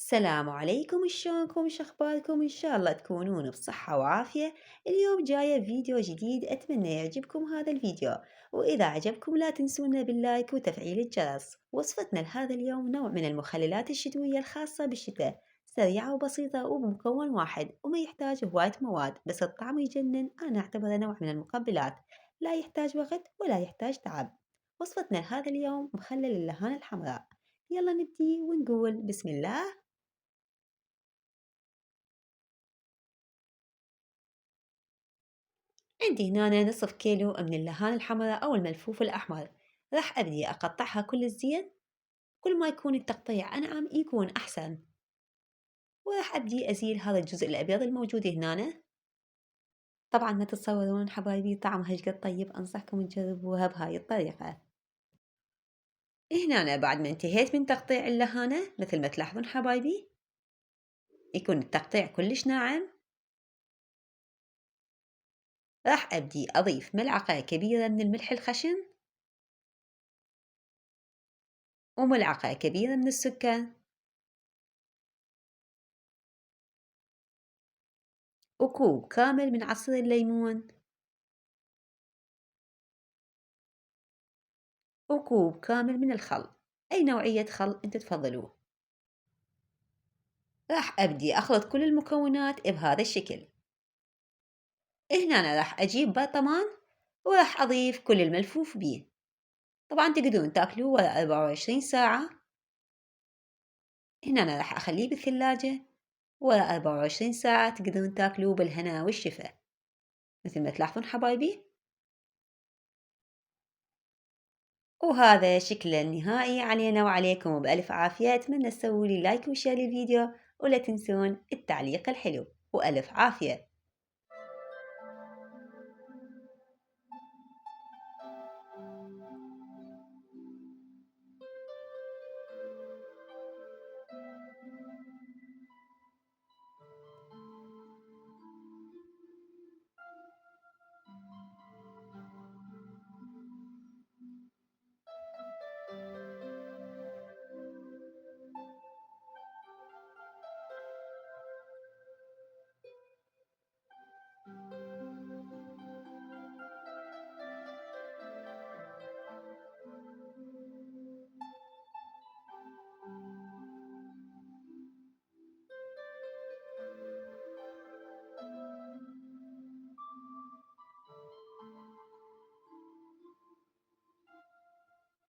السلام عليكم، شلونكم؟ شخباركم؟ إن شاء الله تكونون بصحة وعافية. اليوم جاية بفيديو جديد، أتمنى يعجبكم هذا الفيديو. وإذا عجبكم لا تنسونا باللايك وتفعيل الجرس. وصفتنا لهذا اليوم نوع من المخللات الشتوية الخاصة بالشتاء، سريعة وبسيطة وبمكون واحد وما يحتاج هواية مواد، بس الطعم يجنن. أنا أعتبره نوع من المقبلات، لا يحتاج وقت ولا يحتاج تعب. وصفتنا لهذا اليوم مخلل اللهان الحمراء. يلا نبدي ونقول بسم الله. عندي هنا نصف كيلو من اللهان الحمراء أو الملفوف الأحمر. راح أبدي أقطعها كل زين. كل ما يكون التقطيع أنعم يكون أحسن. وراح أبدي أزيل هذا الجزء الأبيض الموجود هنا. طبعا ما تتصورون حبايبي طعمها هالقد طيب، أنصحكم تجربوها بهاي الطريقة. هنا أنا بعد ما انتهيت من تقطيع اللهانة مثل ما تلاحظون حبايبي، يكون التقطيع كلش ناعم. راح أبدي أضيف ملعقة كبيرة من الملح الخشن وملعقة كبيرة من السكر وكوب كامل من عصير الليمون وكوب كامل من الخل، أي نوعية خل أنت تفضلوه. راح أبدي أخلط كل المكونات بهذا الشكل. هنا أنا راح أجيب برطمان وراح أضيف كل الملفوف بيه. طبعا تقدرون تاكلوه ورا 24 ساعة. هنا أنا راح أخليه بالثلاجة ورا 24 ساعة، تقدرون تاكلوه بالهنا والشفا مثل ما تلاحظون حبايبي. وهذا شكله النهائي علينا وعليكم، وبألف عافية. أتمنى تسووا لي لايك وشير للفيديو، ولا تنسون التعليق الحلو، وألف عافية.